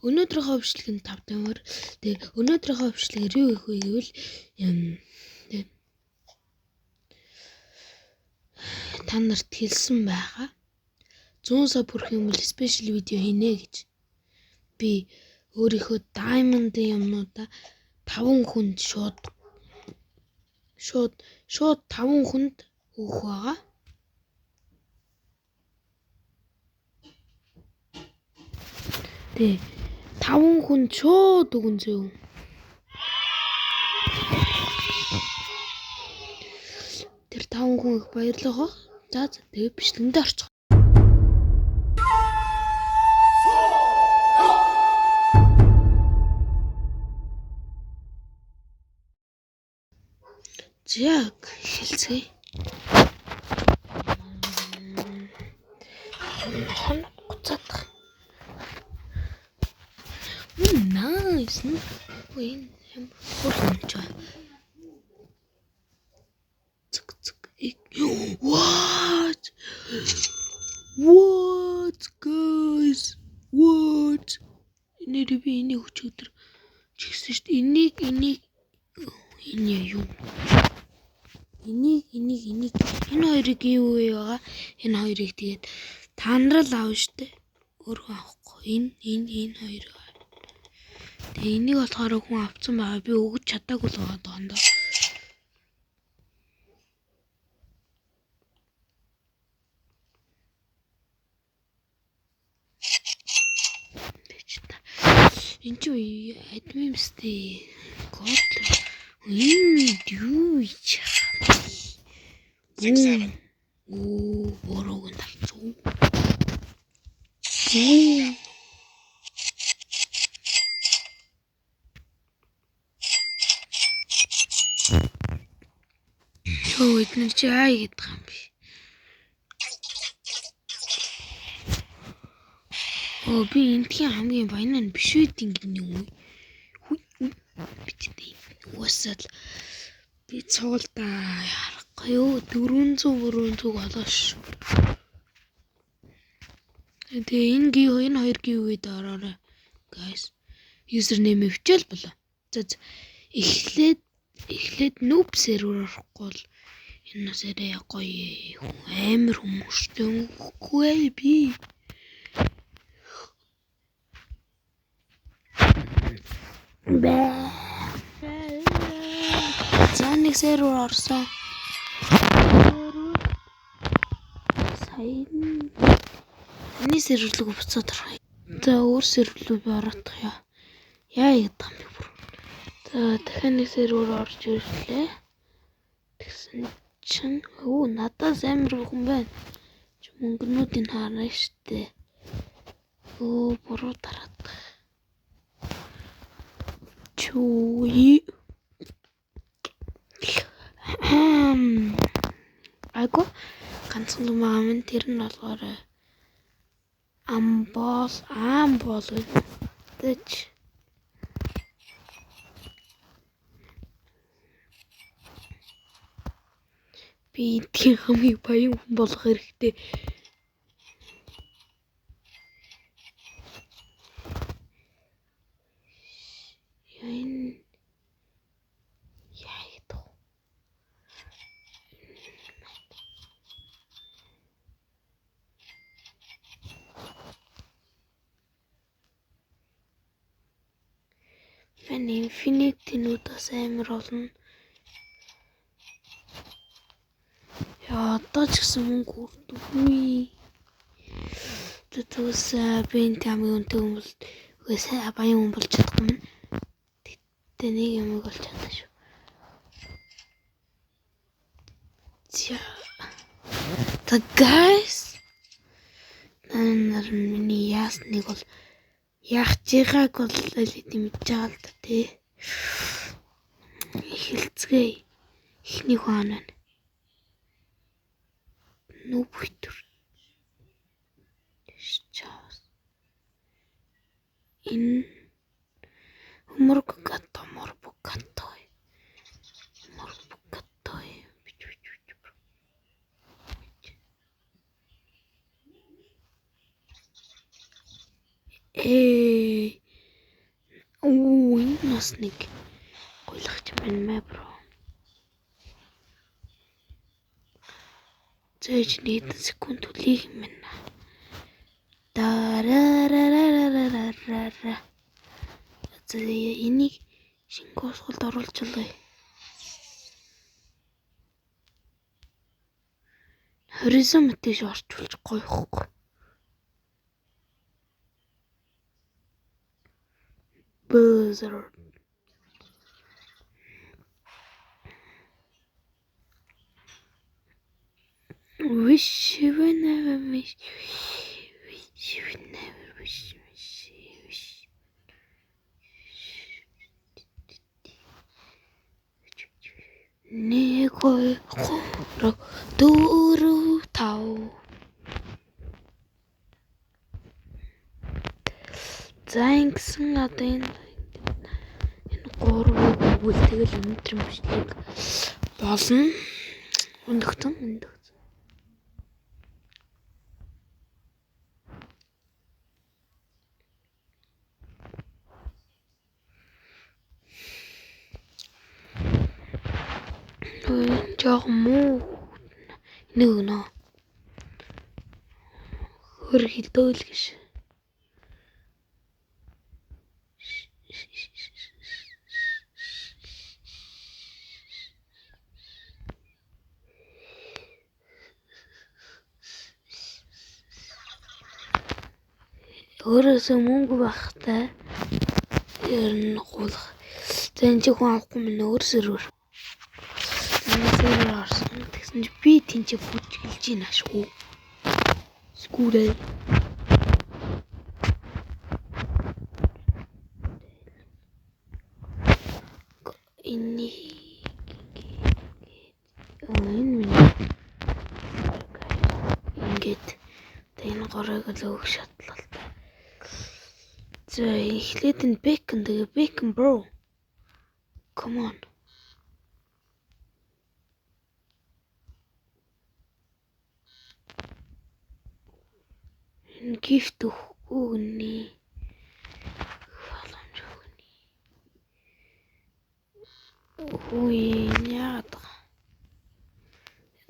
Өнөөдрийнхөө бичлэг нь 5 тамир. Тэгээ өнөөдрийнхөө бичлэгээр юу их вэ гэвэл та нарт хэлсэн байгаа. 100 сая бүрэх юм бол спешиал видео хийнэ гэж. Би өөрийнхөө даймондын юмнуудаа 5 хүнд шууд 5 хүнд өгөх байгаа. Тэгээ 5 хүнд шууд өгөн зөө. Тэр 5 хүн их баярлалаа. За тэгээ бичлэгэндээ орчих. Яг хэлцгээе. Хон гоцаад. Nice. Wait, What guys? What? Энийг би энийг өчигдөр чигсэн шүү дээ. Энийг энэ юу? Энийг энэ хоёрыг юу байгаа? Энэ хоёрыг тэгээд та нар л аав шүү дээ. Өөрөө авахгүй. Энэ хоёрыг. Тэгээ энийг болохоор хүн авсан байгаа. Би өгч чадаагүй л байгаа дондоо. Энд чи админстэй код юу ч борог талцуу. Йоо, эдгээр чи яа гэдэг юм бэ? Би энтхийн хамгийн баян нь биш үү гинэ үү? Уусаал би цоолда харахгүй юу? 400 болоош. Тэгээ энэ хоёр гівгээд ороорой. Guys. Username өвчл болоо. За эхлээд noob server орохгүй бол энэ сэрээ гоё амар хүмүүстэй үгүй би. Заник сервер орсон. Сайн. Эний серверлөг буцаад орох. За өөр серверлөг би ороодох яа. Яа гэдэг юм бэ? За дахиад нэг сервер орж ирлээ. Тэгсэн чинь надаас амар хүн байна. Чи мөнгнүүдийг харна штэ. Буруу дараад. Чуи. Айго ганцхан юм аа тэр нь болохоор амбол гэж би тийм хамгийн баян хүн болох хэрэгтэй. Инфинитинуудаас амар олон. Яа, одоо ч гэсэн мөнгө хүрдэггүй. Тэгээс би энэ хамгийн үнэтэй хүн бол үгүйсээ баян хүн болж чадахгүй юм. Тэгтээ нэг юм болж чадна шүү. The guys. Миний яасныг бол яах чигааг бол мэдж байгаа л да тий. Эхэлцгээе. Эхний хүн байна. Нүб хитэр. Энэ морбукатой. Окей. Энэ нас нэг гойлах юм байна мэ бро. Зэж нэг секунд үлээх юм байна. Дарарарарарарара. Энийг шинэ косголд оруулчихлаа. 29 мэтэж орчуулж гоё ихгүй. Бузер. Wish you would never miss. Wish you would never wish. Нэгой хорог дөрөв тав. За ингэсэн одоо энэ гурвыг өгүүлтэгэл өнөөдрийн бичлэг болно. Өндөгцөн. Жог муу нэг нөө хөр хилдээл гэж. Өөрөөсөө мөнгө багтай ер нь гулах. Зэн чи хүн авахгүй минь өөрсөрөөр. Өөрөөр орсон. Тэгсэн чи би тэнцээ бүж гэлж ийн ашгүй. Скүрээ. Энэ ингээд энэ горыг л өг шатлал. За эхлээд энэ bacon bro. Come on. Энэ gift өгнө. Ой яад.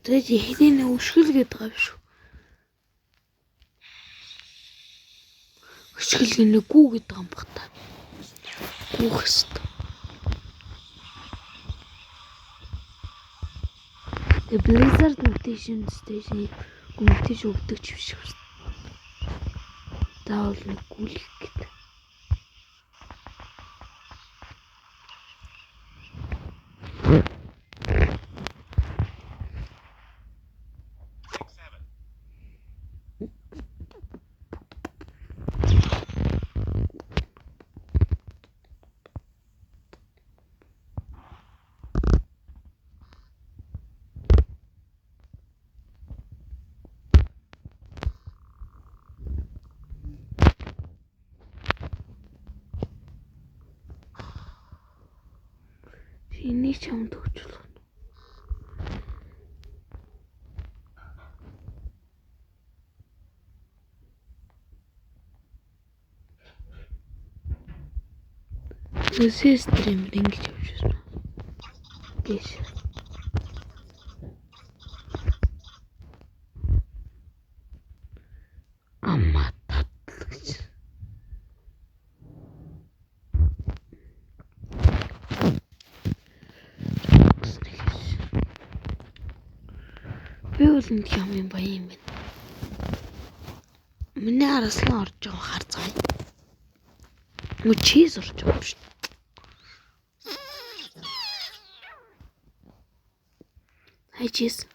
Тэгээд ихний өшгөл гээд байгаа юм шүү. Өшгөл нэггүй гээд байгаа юм баг та. Гүүхэст. The Blizzard Mutation Station гүмтэж өгдөг ч биш үү. Заавал нэг гүйлэх гэдэг. Энийг чамд өгчлөө. Өсөө стримд ингэж явчихсан. Гэж. Амма татлагч. Би бол нэг юм баян юм байна. Миний араслан орж байгаа хар цай. Чиз орж байгаа юм шүү. Hi cheese.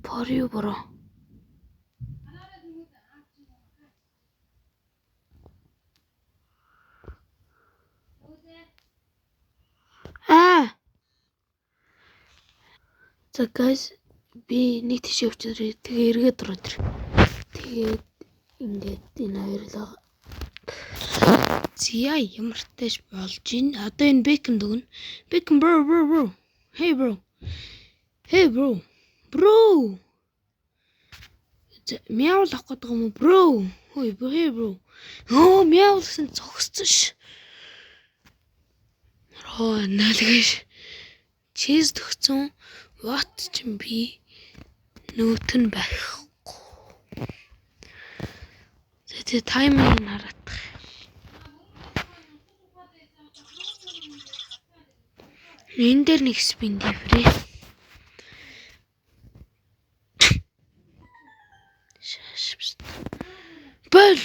For you bro. So guys би нэг тийш явчихрээ. Тэгээ эргээд ороод ир. Тэгээд ингээд энэ хоёрлоо. Зя ямар тааш болж ин. Одоо энэ bacon дөгнө. Bacon bro. Hey bro. Bro. Мяу лах гэдэг юм уу bro? Ой, bro. Oh, мяу гэсэн зогссон ш. Роо налгаш. Чиз төгцөн. What ч юм би нөт нь байхгүй. Тэгээ таймерыг хараадах. Энэ дээр нэг спин диврээ. Шаш. Бол.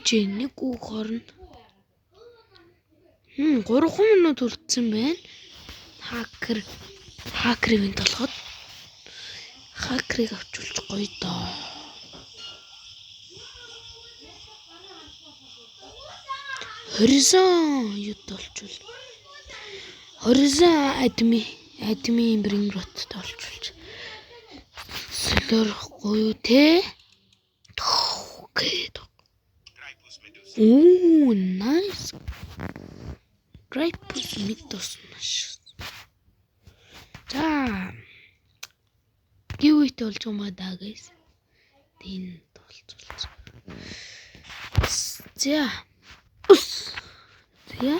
Нэг гүү хорно. 3 минут үлдсэн байна. Хакер ивент болоход хакерыг авчулж гоё доо. Horizon юуд болчул. Horizon адми bring rot толчулж. Солиор гоё те. Окей. Оо, nice. Grapes митос маш. За. Гівэт болж юм да guys. Тин толцолц. За. За.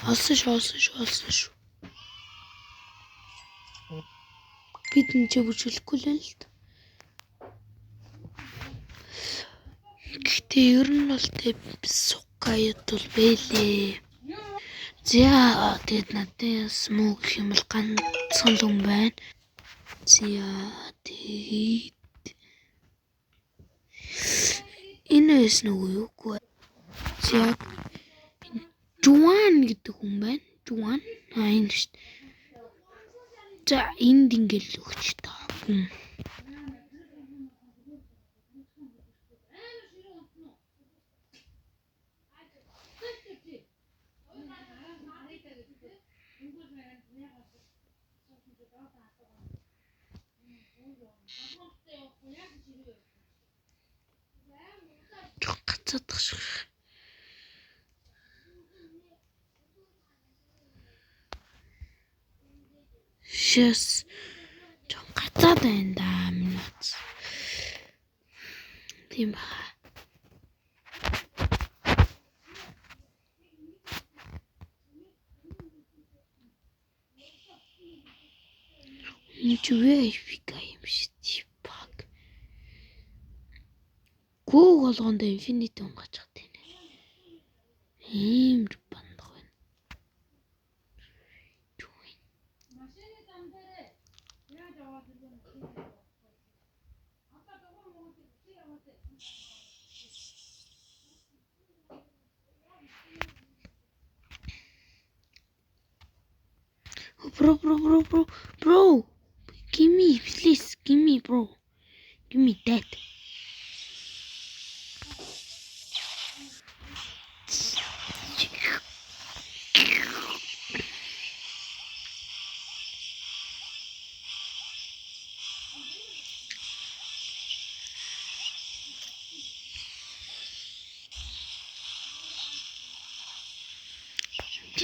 Олсон шүү. Бид энэ ч бүжүүлэхгүй л л. Гэхдээ ер нь бол тэг сукаят бол бэлээ. За тэгэд надад смог хэмэл ганцхан л юм байна. За тэгэд энэ эс нөгөө юу? За Жуан гэдэг хүн байна. Жуан. Энэ шүү дээ. За энд ингээл өгч таа. Гацаадах шиг. Шэс. Жон гацаад байна да минут. Тийм ба. Ничего фига юм шиг баг. Гүү болгонд инфинити унгаач чаддаг нэ. Ийм бандах байна. Bro. Give me, please. Give me, bro. Give me that.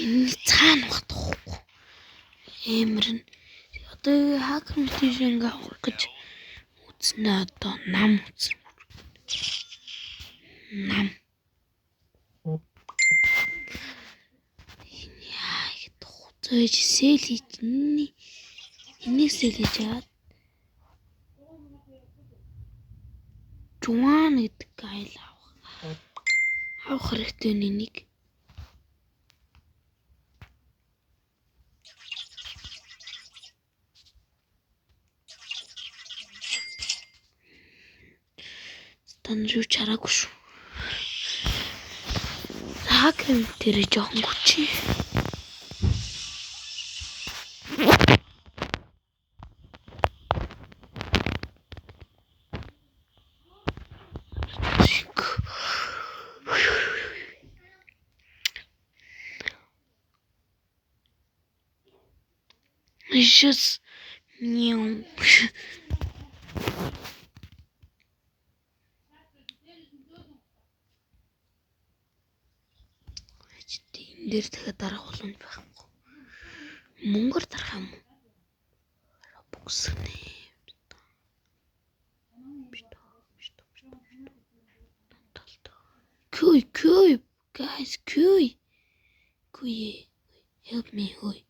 Энэ цаана багтахгүй. Эмэр нь одоо хакер мэтижинг авах гэж үзнэ одоо нам үзнэ. Нам. Яа гэдэг хуцаж сэл хийж энийг сэл хийж аваад Жуан гэдэг айл авах хэрэгтэй нэнийг. Танжуу чараагүй шүү. Хакер тэр жоохон хүчи. Ишээс няу. Энэ дээр дахиад дарах боломж байхгүй. Мөнгөөр дарах юм уу? Бокснэ. Күй, guys, күй. Help me, хөөе.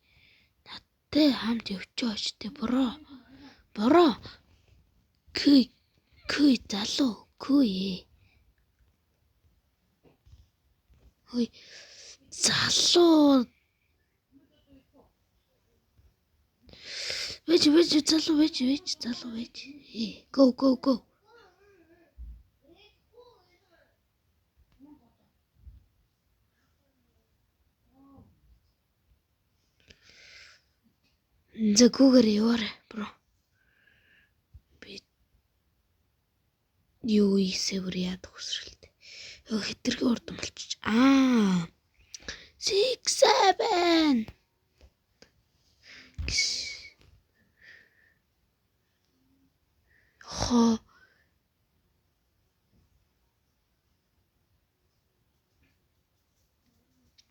Надтай хамт явчихаач те бороо. Күй залуу, күй. Хөөе. Залуу. Вэж залуу вэж. Go. Загуугаар яваарай, бро. Би юу ийсэвэр яад хүсрэлтэй. Хэтэрхий урдан болчих. 6 7.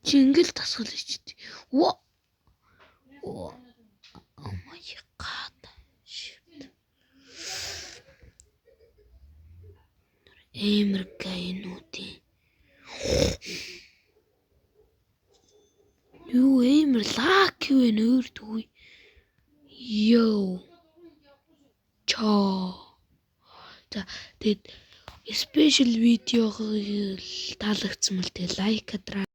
Жингэл тасгал ичтэй. Oh my god. Shit. Эмэр гайнуудын. Юу эмэр лак юу вэ нөр дгүй. Йоо. Чоо. Тэгээд спешиал видеог таалагдсан бол тэгээд лайк хадраа.